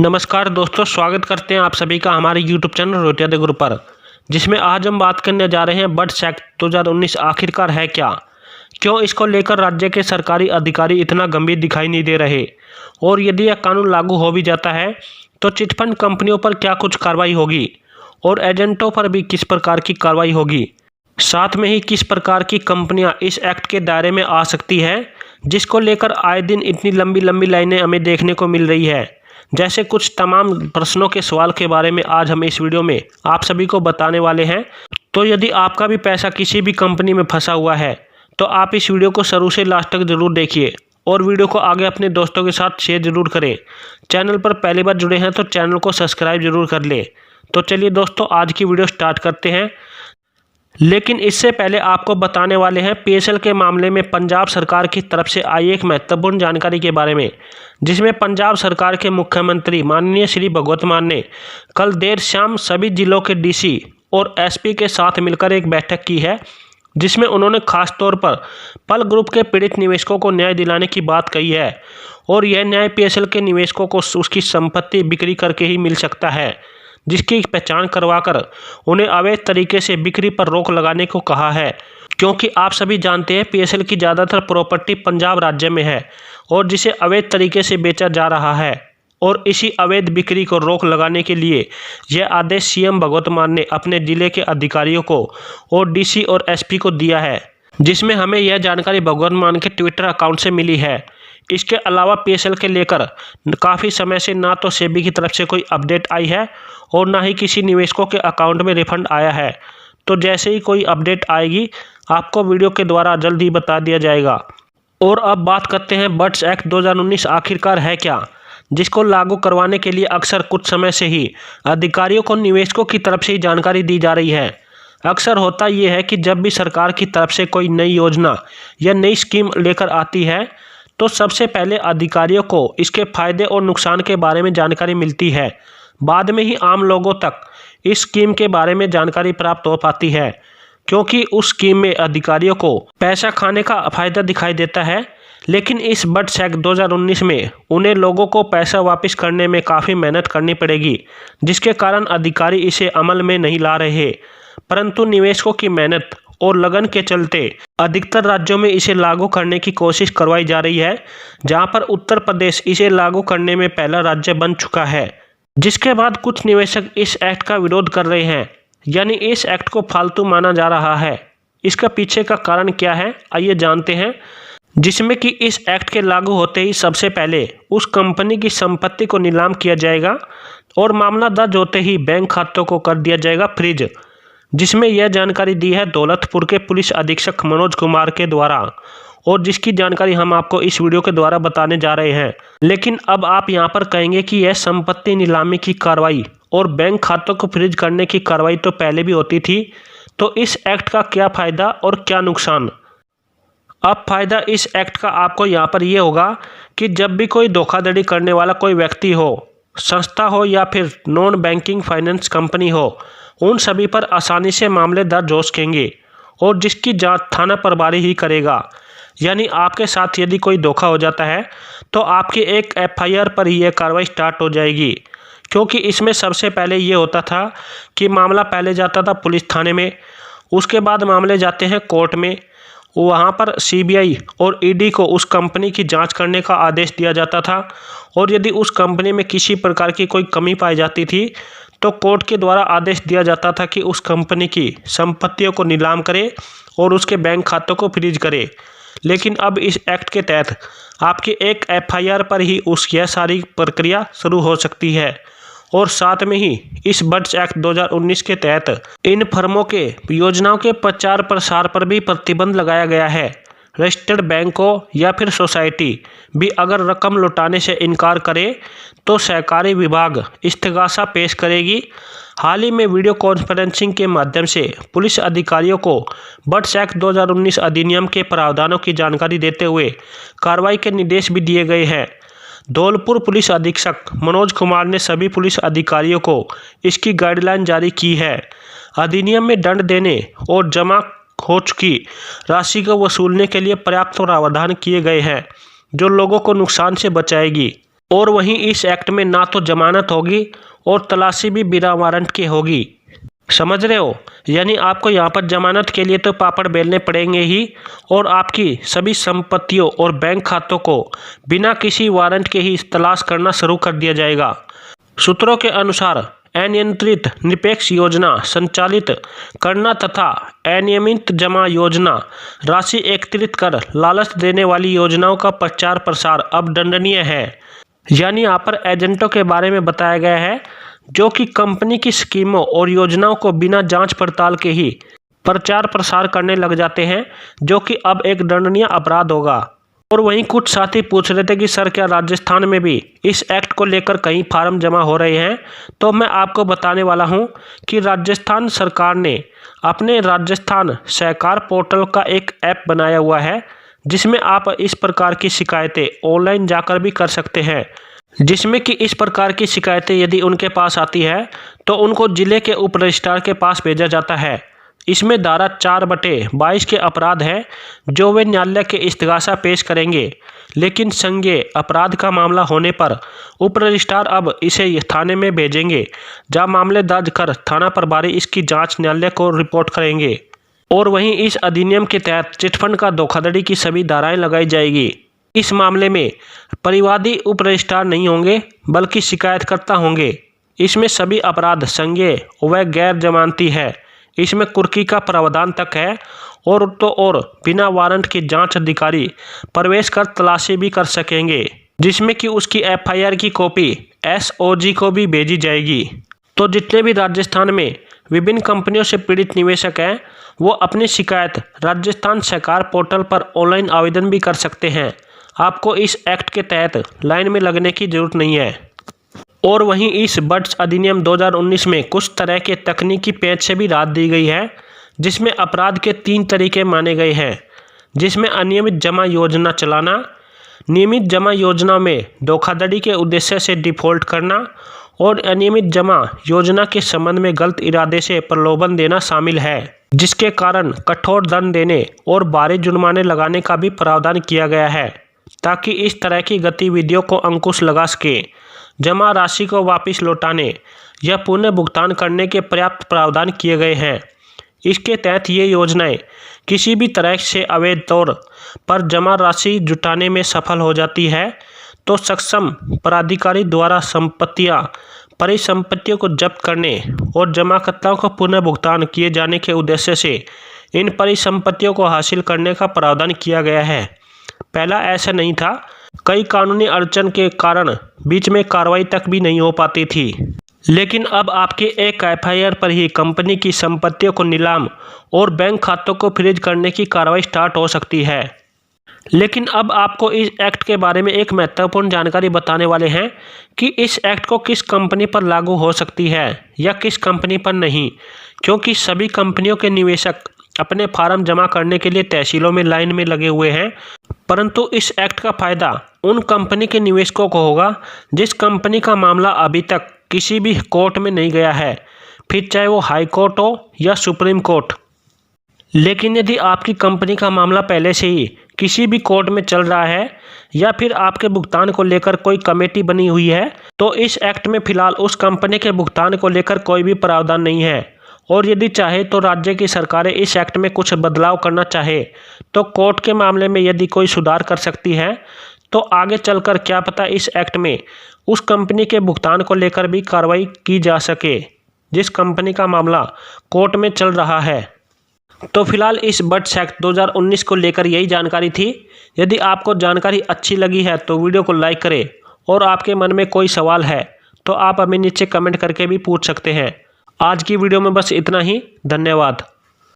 नमस्कार दोस्तों, स्वागत करते हैं आप सभी का हमारे YouTube चैनल रोटिया द गुरु पर, जिसमें आज हम बात करने जा रहे हैं बड्स एक्ट 2019 आखिरकार है क्या, क्यों इसको लेकर राज्य के सरकारी अधिकारी इतना गंभीर दिखाई नहीं दे रहे, और यदि यह कानून लागू हो भी जाता है तो चिटफंड कंपनियों पर क्या कुछ कार्रवाई होगी और एजेंटों पर भी किस प्रकार की कार्रवाई होगी। साथ में ही किस प्रकार की कंपनियां इस एक्ट के दायरे में आ सकती है, जिसको लेकर आए दिन इतनी लंबी लंबी लाइनें हमें देखने को मिल रही है। जैसे कुछ तमाम प्रश्नों के सवाल के बारे में आज हम इस वीडियो में आप सभी को बताने वाले हैं। तो यदि आपका भी पैसा किसी भी कंपनी में फंसा हुआ है तो आप इस वीडियो को शुरू से लास्ट तक जरूर देखिए और वीडियो को आगे अपने दोस्तों के साथ शेयर जरूर करें। चैनल पर पहली बार जुड़े हैं तो चैनल को सब्सक्राइब जरूर कर लें। तो चलिए दोस्तों, आज की वीडियो स्टार्ट करते हैं। लेकिन इससे पहले आपको बताने वाले हैं पीएसएल के मामले में पंजाब सरकार की तरफ से आई एक महत्वपूर्ण जानकारी के बारे में, जिसमें पंजाब सरकार के मुख्यमंत्री माननीय श्री भगवंत मान ने कल देर शाम सभी जिलों के डीसी और एसपी के साथ मिलकर एक बैठक की है, जिसमें उन्होंने खास तौर पर पल ग्रुप के पीड़ित निवेशकों को न्याय दिलाने की बात कही है। और यह न्याय पीएसएल के निवेशकों को उसकी संपत्ति बिक्री करके ही मिल सकता है, जिसकी पहचान करवाकर उन्हें अवैध तरीके से बिक्री पर रोक लगाने को कहा है। क्योंकि आप सभी जानते हैं पीएसएल की ज़्यादातर प्रॉपर्टी पंजाब राज्य में है और जिसे अवैध तरीके से बेचा जा रहा है, और इसी अवैध बिक्री को रोक लगाने के लिए यह आदेश सीएम भगवंत मान ने अपने जिले के अधिकारियों को और डीसी और एसपी को दिया है, जिसमें हमें यह जानकारी भगवंत मान के ट्विटर अकाउंट से मिली है। इसके अलावा पीएसएल के लेकर काफ़ी समय से ना तो सेबी की तरफ से कोई अपडेट आई है और ना ही किसी निवेशकों के अकाउंट में रिफंड आया है। तो जैसे ही कोई अपडेट आएगी आपको वीडियो के द्वारा जल्द ही बता दिया जाएगा। और अब बात करते हैं बड्स एक्ट 2019 आखिरकार है क्या, जिसको लागू करवाने के लिए अक्सर कुछ समय से ही अधिकारियों को निवेशकों की तरफ से ही जानकारी दी जा रही है। अक्सर होता यह है कि जब भी सरकार की तरफ से कोई नई योजना या नई स्कीम लेकर आती है तो सबसे पहले अधिकारियों को इसके फायदे और नुकसान के बारे में जानकारी मिलती है। बाद में ही आम लोगों तक इस स्कीम के बारे में जानकारी प्राप्त हो पाती है, क्योंकि उस स्कीम में अधिकारियों को पैसा खाने का फायदा दिखाई देता है। लेकिन इस बड्स एक्ट 2019 में उन्हें लोगों को पैसा वापस करने में काफ़ी मेहनत करनी पड़ेगी, जिसके कारण अधिकारी इसे अमल में नहीं ला रहे। परंतु निवेशकों की मेहनत और लगन के चलते अधिकतर राज्यों में इसे लागू करने की कोशिश करवाई जा रही है, जहां पर उत्तर प्रदेश इसे लागू करने में पहला राज्य बन चुका है। जिसके बाद कुछ निवेशक इस एक्ट का विरोध कर रहे हैं, यानी इस एक्ट को फालतू माना जा रहा है। इसका पीछे का कारण क्या है, आइए जानते हैं। जिसमें कि इस एक्ट के लागू होते ही सबसे पहले उस कंपनी की संपत्ति को नीलाम किया जाएगा और मामला दर्ज होते ही बैंक खातों को कर दिया जाएगा फ्रीज। जिसमें यह जानकारी दी है दौलतपुर के पुलिस अधीक्षक मनोज कुमार के द्वारा, और जिसकी जानकारी हम आपको इस वीडियो के द्वारा बताने जा रहे हैं। लेकिन अब आप यहां पर कहेंगे कि यह संपत्ति नीलामी की कार्रवाई और बैंक खातों को फ्रीज करने की कार्रवाई तो पहले भी होती थी, तो इस एक्ट का क्या फ़ायदा और क्या नुकसान। अब फ़ायदा इस एक्ट का आपको यहाँ पर यह होगा कि जब भी कोई धोखाधड़ी करने वाला कोई व्यक्ति हो, संस्था हो या फिर नॉन बैंकिंग फाइनेंस कंपनी हो, उन सभी पर आसानी से मामले दर्ज हो सकेंगे और जिसकी जांच थाना प्रभारी ही करेगा। यानी आपके साथ यदि कोई धोखा हो जाता है तो आपकी एक एफआईआर पर ही यह कार्रवाई स्टार्ट हो जाएगी। क्योंकि इसमें सबसे पहले ये होता था कि मामला पहले जाता था पुलिस थाने में, उसके बाद मामले जाते हैं कोर्ट में, वहाँ पर सीबीआई और ईडी को उस कंपनी की जांच करने का आदेश दिया जाता था, और यदि उस कंपनी में किसी प्रकार की कोई कमी पाई जाती थी तो कोर्ट के द्वारा आदेश दिया जाता था कि उस कंपनी की संपत्तियों को नीलाम करे और उसके बैंक खातों को फ्रीज करे। लेकिन अब इस एक्ट के तहत आपकी एक एफआईआर पर ही यह सारी प्रक्रिया शुरू हो सकती है। और साथ में ही इस बड्स एक्ट 2019 के तहत इन फर्मों के योजनाओं के प्रचार प्रसार पर भी प्रतिबंध लगाया गया है। रजिस्टर्ड बैंकों या फिर सोसाइटी भी अगर रकम लौटाने से इनकार करे तो सहकारी विभाग इस्तिगासा पेश करेगी। हाल ही में वीडियो कॉन्फ्रेंसिंग के माध्यम से पुलिस अधिकारियों को बड्स एक्ट 2019 अधिनियम के प्रावधानों की जानकारी देते हुए कार्रवाई के निर्देश भी दिए गए हैं। धौलपुर पुलिस अधीक्षक मनोज कुमार ने सभी पुलिस अधिकारियों को इसकी गाइडलाइन जारी की है। अधिनियम में दंड देने और जमा हो चुकी राशि को वसूलने के लिए पर्याप्त प्रावधान किए गए हैं, जो लोगों को नुकसान से बचाएगी। और वहीं इस एक्ट में ना तो जमानत होगी और तलाशी भी बिना वारंट के होगी। समझ रहे हो? यानी आपको यहाँ पर जमानत के लिए तो पापड़ बेलने पड़ेंगे ही, और आपकी सभी संपत्तियों और बैंक खातों को बिना किसी वारंट के ही तलाश करना शुरू कर दिया जाएगा। सूत्रों के अनुसार अनियंत्रित निरपेक्ष योजना संचालित करना तथा अनियमित जमा योजना राशि एकत्रित कर लालच देने वाली योजनाओं का प्रचार प्रसार अब दंडनीय है। यानी यहाँ पर एजेंटों के बारे में बताया गया है जो कि कंपनी की स्कीमों और योजनाओं को बिना जांच पड़ताल के ही प्रचार प्रसार करने लग जाते हैं, जो कि अब एक दंडनीय अपराध होगा। और वहीं कुछ साथी पूछ रहे थे कि सर क्या राजस्थान में भी इस एक्ट को लेकर कहीं फार्म जमा हो रहे हैं? तो मैं आपको बताने वाला हूं कि राजस्थान सरकार ने अपने राजस्थान सहकार पोर्टल का एक ऐप बनाया हुआ है, जिसमें आप इस प्रकार की शिकायतें ऑनलाइन जाकर भी कर सकते हैं। जिसमें कि इस प्रकार की शिकायतें यदि उनके पास आती है तो उनको जिले के उप रजिस्ट्रार के पास भेजा जाता है। इसमें धारा 4/22 के अपराध है जो वे न्यायालय के इस्तिगासा पेश करेंगे, लेकिन संज्ञेय अपराध का मामला होने पर उप रजिस्ट्रार अब इसे थाने में भेजेंगे, जहां मामले दर्ज कर थाना प्रभारी इसकी जांच न्यायालय को रिपोर्ट करेंगे। और वहीं इस अधिनियम के तहत चिटफंड का धोखाधड़ी की सभी धाराएं लगाई जाएगी। इस मामले में परिवादी उप रजिस्ट्रार नहीं होंगे बल्कि शिकायतकर्ता होंगे। इसमें सभी अपराध संज्ञेय व गैर जमानती है। इसमें कुर्की का प्रावधान तक है। और बिना वारंट के जांच अधिकारी प्रवेश कर तलाशी भी कर सकेंगे, जिसमें कि उसकी FIR की कॉपी SOG को भी भेजी जाएगी। तो जितने भी राजस्थान में विभिन्न कंपनियों से पीड़ित निवेशक हैं वो अपनी शिकायत राजस्थान सहकार पोर्टल पर ऑनलाइन आवेदन भी कर सकते हैं। आपको इस एक्ट के तहत लाइन में लगने की जरूरत नहीं है। और वहीं इस बड्स अधिनियम 2019 में कुछ तरह के तकनीकी पेच से भी राहत दी गई है, जिसमें अपराध के 3 तरीके माने गए हैं, जिसमें अनियमित जमा योजना चलाना, नियमित जमा योजना में धोखाधड़ी के उद्देश्य से डिफॉल्ट करना और अनियमित जमा योजना के संबंध में गलत इरादे से प्रलोभन देना शामिल है, जिसके कारण कठोर दंड देने और भारी जुर्माने लगाने का भी प्रावधान किया गया है, ताकि इस तरह की गतिविधियों को अंकुश लगा सके। जमा राशि को वापस लौटाने या पुनः भुगतान करने के पर्याप्त प्रावधान किए गए हैं। इसके तहत ये योजनाएं किसी भी तरह से अवैध तौर पर जमा राशि जुटाने में सफल हो जाती है तो सक्षम प्राधिकारी द्वारा परिसंपत्तियों को जब्त करने और जमाकर्ताओं को पुनः भुगतान किए जाने के उद्देश्य से इन परिसंपत्तियों को हासिल करने का प्रावधान किया गया है। पहला ऐसा नहीं था। कई कानूनी अड़चन के कारण बीच में कार्रवाई तक भी नहीं हो पाती थी, लेकिन अब आपके एक FIR पर ही कंपनी की संपत्तियों को नीलाम और बैंक खातों को फ्रीज करने की कार्रवाई स्टार्ट हो सकती है। लेकिन अब आपको इस एक्ट के बारे में एक महत्वपूर्ण जानकारी बताने वाले हैं कि इस एक्ट को किस कंपनी पर लागू हो सकती है या किस कंपनी पर नहीं, क्योंकि सभी कंपनियों के निवेशक अपने फार्म जमा करने के लिए तहसीलों में लाइन में लगे हुए हैं। परंतु इस एक्ट का फायदा उन कंपनी के निवेशकों को होगा जिस कंपनी का मामला अभी तक किसी भी कोर्ट में नहीं गया है, फिर चाहे वो हाई कोर्ट हो या सुप्रीम कोर्ट। लेकिन यदि आपकी कंपनी का मामला पहले से ही किसी भी कोर्ट में चल रहा है या फिर आपके भुगतान को लेकर कोई कमेटी बनी हुई है, तो इस एक्ट में फिलहाल उस कंपनी के भुगतान को लेकर कोई भी प्रावधान नहीं है। और यदि चाहे तो राज्य की सरकारें इस एक्ट में कुछ बदलाव करना चाहे तो कोर्ट के मामले में यदि कोई सुधार कर सकती है, तो आगे चलकर क्या पता इस एक्ट में उस कंपनी के भुगतान को लेकर भी कार्रवाई की जा सके जिस कंपनी का मामला कोर्ट में चल रहा है। तो फिलहाल इस बड्स एक्ट 2019 को लेकर यही जानकारी थी। यदि आपको जानकारी अच्छी लगी है तो वीडियो को लाइक करें, और आपके मन में कोई सवाल है तो आप हमें नीचे कमेंट करके भी पूछ सकते हैं। आज की वीडियो में बस इतना ही। धन्यवाद।